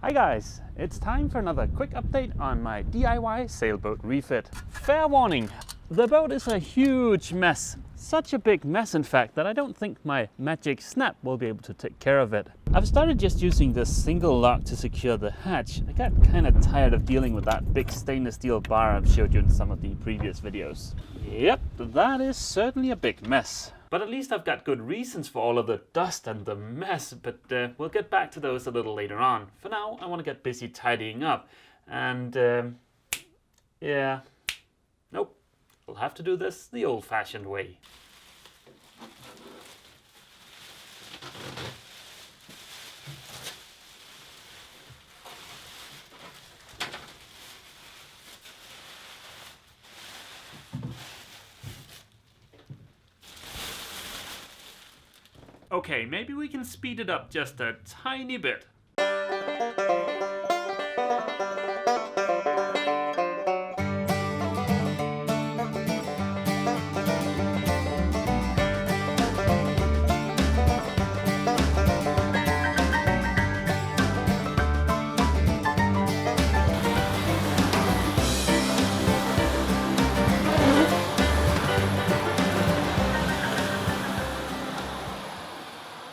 Hi guys, it's time for another quick update on my DIY sailboat refit. Fair warning, the boat is a huge mess. Such a big mess in fact that I don't think my magic snap will be able to take care of it. I've started just using this single lock to secure the hatch. I got kind of tired of dealing with that big stainless steel bar I've showed you in some of the previous videos. Yep, that is certainly a big mess. But at least I've got good reasons for all of the dust and the mess, but we'll get back to those a little later on. For now, I want to get busy tidying up. And yeah, nope, we'll have to do this the old-fashioned way. Okay, maybe we can speed it up just a tiny bit.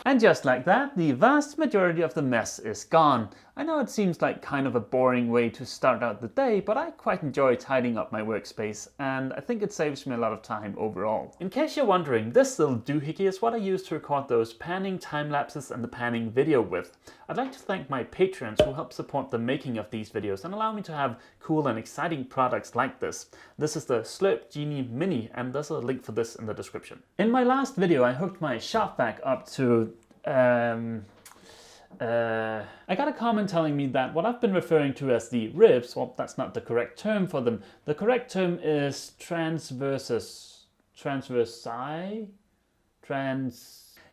And just like that, the vast majority of the mess is gone. I know it seems like kind of a boring way to start out the day, but I quite enjoy tidying up my workspace, and I think it saves me a lot of time overall. In case you're wondering, this little doohickey is what I use to record those panning time lapses and the panning video with. I'd like to thank my patrons who help support the making of these videos and allow me to have cool and exciting products like this. This is the Slurp Genie Mini, and there's a link for this in the description. In my last video, I hooked my shaft vac up to I got a comment telling me that what I've been referring to as the ribs, well, that's not the correct term for them. The correct term is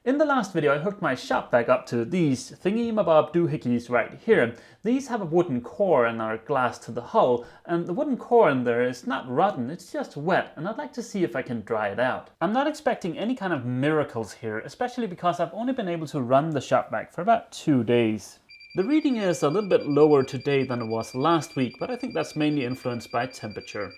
In the last video, I hooked my shop vac up to these thingy-mabob doohickeys right here. These have a wooden core and are glass to the hull, and the wooden core in there is not rotten, it's just wet, and I'd like to see if I can dry it out. I'm not expecting any kind of miracles here, especially because I've only been able to run the shop vac for about 2 days. The reading is a little bit lower today than it was last week, but I think that's mainly influenced by temperature.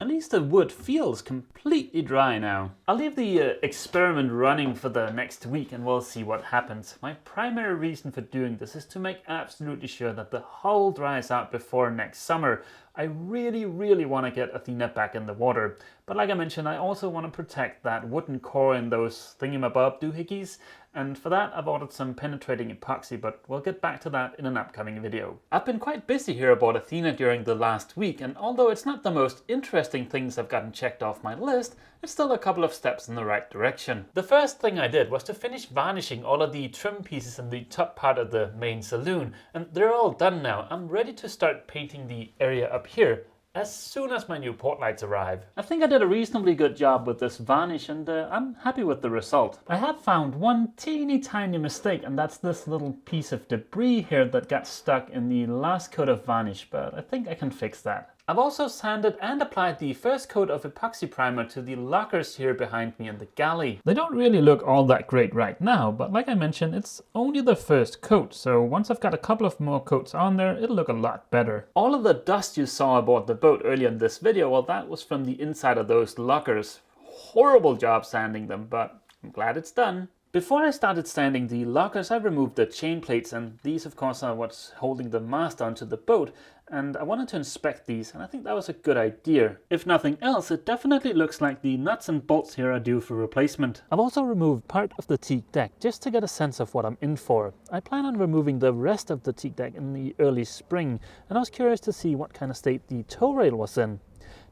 At least the wood feels completely dry now. I'll leave the experiment running for the next week and we'll see what happens. My primary reason for doing this is to make absolutely sure that the hull dries out before next summer. I really want to get Athena back in the water. But like I mentioned, I also want to protect that wooden core in those thingy-mabob doohickeys. And for that, I've ordered some penetrating epoxy, but we'll get back to that in an upcoming video. I've been quite busy here aboard Athena during the last week, and although it's not the most interesting things I've gotten checked off my list, it's still a couple of steps in the right direction. The first thing I did was to finish varnishing all of the trim pieces in the top part of the main saloon, and they're all done now. I'm ready to start painting the area up here as soon as my new portlights arrive. I think I did a reasonably good job with this varnish, and I'm happy with the result. I have found one teeny tiny mistake, and that's this little piece of debris here that got stuck in the last coat of varnish, but I think I can fix that. I've also sanded and applied the first coat of epoxy primer to the lockers here behind me in the galley. They don't really look all that great right now, but like I mentioned, it's only the first coat, so once I've got a couple of more coats on there, it'll look a lot better. All of the dust you saw aboard the boat earlier in this video, well, that was from the inside of those lockers. Horrible job sanding them, but I'm glad it's done. Before I started sanding the lockers, I removed the chain plates, and these of course are what's holding the mast onto the boat, and I wanted to inspect these, and I think that was a good idea. If nothing else, it definitely looks like the nuts and bolts here are due for replacement. I've also removed part of the teak deck just to get a sense of what I'm in for. I plan on removing the rest of the teak deck in the early spring, and I was curious to see what kind of state the tow rail was in.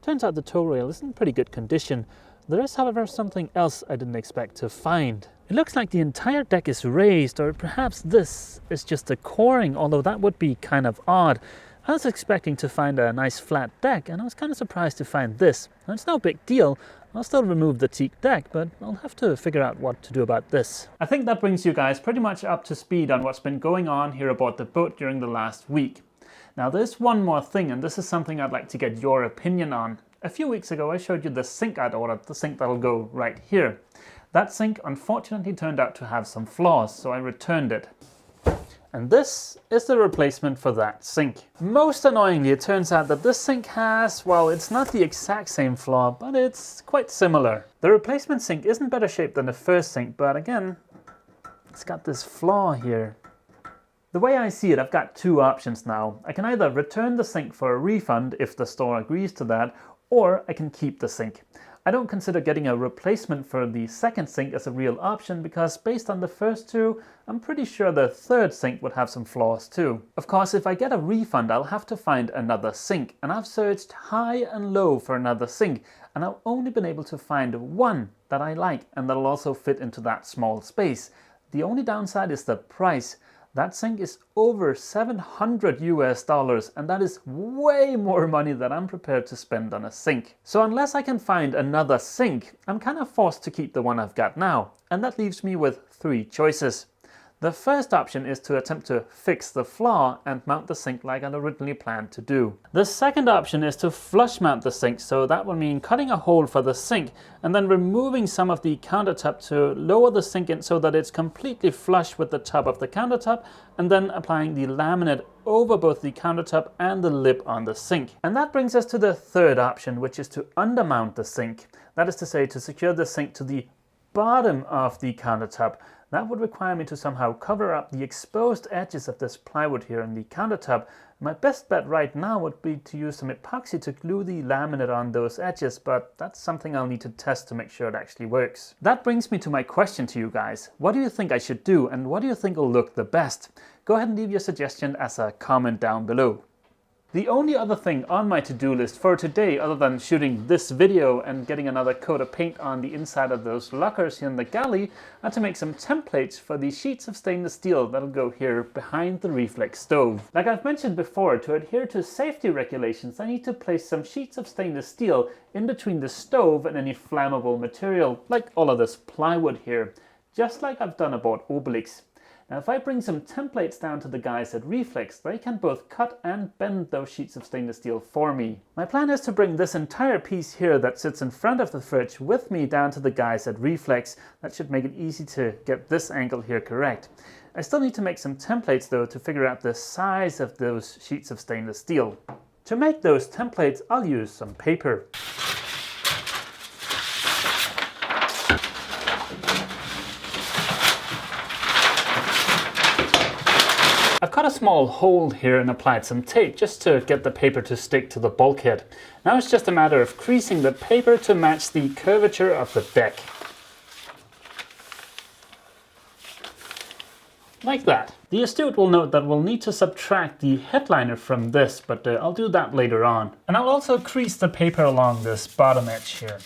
Turns out the tow rail is in pretty good condition. There is, however, something else I didn't expect to find. It looks like the entire deck is raised, or perhaps this is just a coring, although that would be kind of odd. I was expecting to find a nice flat deck, and I was kind of surprised to find this. Now, it's no big deal. I'll still remove the teak deck, but I'll have to figure out what to do about this. I think that brings you guys pretty much up to speed on what's been going on here aboard the boat during the last week. Now there's one more thing, and this is something I'd like to get your opinion on. A few weeks ago I showed you the sink I'd ordered, the sink that'll go right here. That sink unfortunately turned out to have some flaws, so I returned it. And this is the replacement for that sink. Most annoyingly, it turns out that this sink has, well, it's not the exact same flaw, but it's quite similar. The replacement sink isn't better shaped than the first sink, but again, it's got this flaw here. The way I see it, I've got two options now. I can either return the sink for a refund if the store agrees to that, or I can keep the sink. I don't consider getting a replacement for the second sink as a real option because based on the first two, I'm pretty sure the third sink would have some flaws too. Of course, if I get a refund, I'll have to find another sink, and I've searched high and low for another sink, and I've only been able to find one that I like and that'll also fit into that small space. The only downside is the price. That sink is over $700 US, and that is way more money than I'm prepared to spend on a sink. So unless I can find another sink, I'm kind of forced to keep the one I've got now, and that leaves me with three choices. The first option is to attempt to fix the flaw and mount the sink like I'd originally planned to do. The second option is to flush mount the sink, so that would mean cutting a hole for the sink and then removing some of the countertop to lower the sink in so that it's completely flush with the top of the countertop, and then applying the laminate over both the countertop and the lip on the sink. And that brings us to the third option, which is to undermount the sink. That is to say, to secure the sink to the bottom of the countertop. That would require me to somehow cover up the exposed edges of this plywood here in the countertop. My best bet right now would be to use some epoxy to glue the laminate on those edges, but that's something I'll need to test to make sure it actually works. That brings me to my question to you guys. What do you think I should do, and what do you think will look the best? Go ahead and leave your suggestion as a comment down below. The only other thing on my to-do list for today, other than shooting this video and getting another coat of paint on the inside of those lockers here in the galley, are to make some templates for the sheets of stainless steel that'll go here behind the reflex stove. Like I've mentioned before, to adhere to safety regulations, I need to place some sheets of stainless steel in between the stove and any flammable material, like all of this plywood here, just like I've done aboard Obelix. Now if I bring some templates down to the guys at Reflex, they can both cut and bend those sheets of stainless steel for me. My plan is to bring this entire piece here that sits in front of the fridge with me down to the guys at Reflex. That should make it easy to get this angle here correct. I still need to make some templates though to figure out the size of those sheets of stainless steel. To make those templates, I'll use some paper. I've cut a small hole here and applied some tape just to get the paper to stick to the bulkhead. Now it's just a matter of creasing the paper to match the curvature of the deck. Like that. The astute will note that we'll need to subtract the headliner from this, but I'll do that later on. And I'll also crease the paper along this bottom edge here.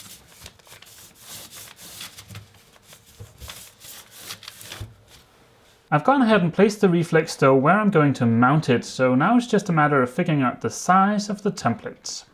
I've gone ahead and placed the reflex stove where I'm going to mount it, so now it's just a matter of figuring out the size of the templates.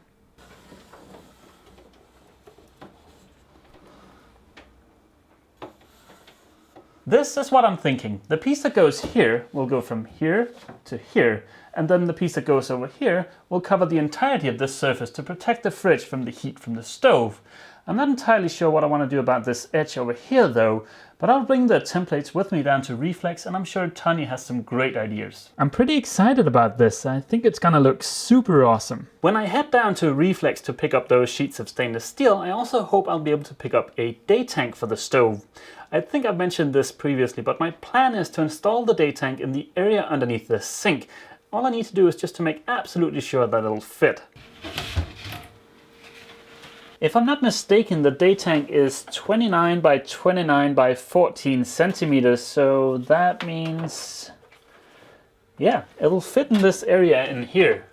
This is what I'm thinking. The piece that goes here will go from here to here, and then the piece that goes over here will cover the entirety of this surface to protect the fridge from the heat from the stove. I'm not entirely sure what I want to do about this edge over here though, but I'll bring the templates with me down to Reflex, and I'm sure Tanya has some great ideas. I'm pretty excited about this. I think it's gonna look super awesome. When I head down to Reflex to pick up those sheets of stainless steel, I also hope I'll be able to pick up a day tank for the stove. I think I've mentioned this previously, but my plan is to install the day tank in the area underneath the sink. All I need to do is just to make absolutely sure that it'll fit. If I'm not mistaken, the day tank is 29 by 29 by 14 centimeters, so that means, yeah, it'll fit in this area in here.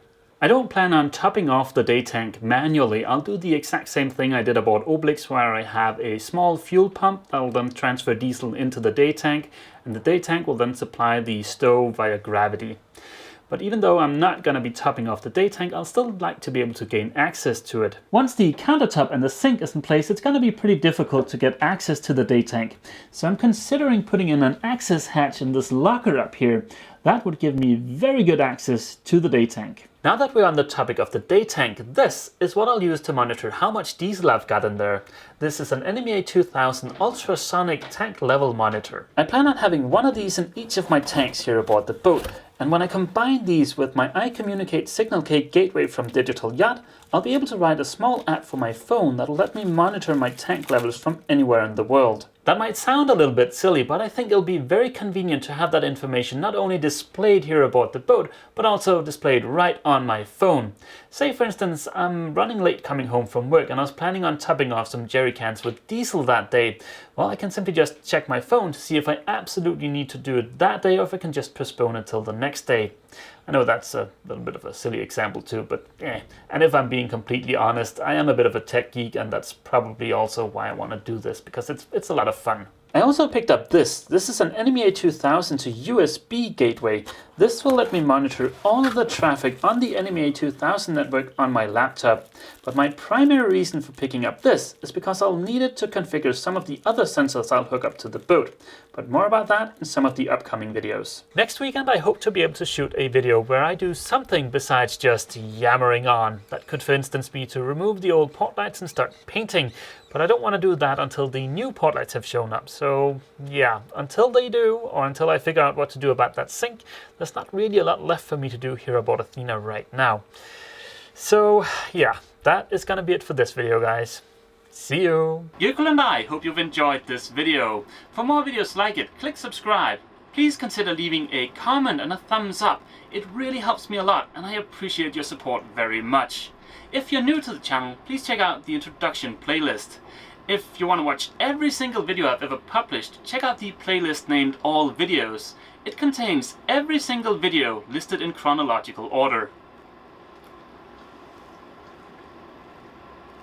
I don't plan on topping off the day tank manually. I'll do the exact same thing I did aboard Obelix, where I have a small fuel pump that will then transfer diesel into the day tank, and the day tank will then supply the stove via gravity. But even though I'm not going to be topping off the day tank, I'll still like to be able to gain access to it. Once the countertop and the sink is in place, it's going to be pretty difficult to get access to the day tank. So I'm considering putting in an access hatch in this locker up here. That would give me very good access to the day tank. Now that we're on the topic of the day tank, this is what I'll use to monitor how much diesel I've got in there. This is an NMEA 2000 ultrasonic tank level monitor. I plan on having one of these in each of my tanks here aboard the boat, and when I combine these with my iCommunicate Signal K gateway from Digital Yacht, I'll be able to write a small app for my phone that'll let me monitor my tank levels from anywhere in the world. That might sound a little bit silly, but I think it'll be very convenient to have that information not only displayed here aboard the boat, but also displayed right on my phone. Say for instance, I'm running late coming home from work and I was planning on topping off some jerry cans with diesel that day. Well, I can simply just check my phone to see if I absolutely need to do it that day or if I can just postpone it till the next day. I know that's a little bit of a silly example too, but and if I'm being completely honest, I am a bit of a tech geek, and that's probably also why I want to do this, because it's a lot of fun. I also picked up this. This is an NMEA 2000 to USB gateway. This will let me monitor all of the traffic on the NMEA 2000 network on my laptop. But my primary reason for picking up this is because I'll need it to configure some of the other sensors I'll hook up to the boat. But more about that in some of the upcoming videos. Next weekend I hope to be able to shoot a video where I do something besides just yammering on. That could for instance be to remove the old portlights and start painting. But I don't want to do that until the new portlights have shown up. So yeah, until they do, or until I figure out what to do about that sink, there's not really a lot left for me to do here aboard Athena right now. So yeah, that is going to be it for this video, guys. See you! Yukul and I hope you've enjoyed this video. For more videos like it, click subscribe. Please consider leaving a comment and a thumbs up. It really helps me a lot and I appreciate your support very much. If you're new to the channel, please check out the introduction playlist. If you want to watch every single video I've ever published, check out the playlist named All Videos. It contains every single video listed in chronological order.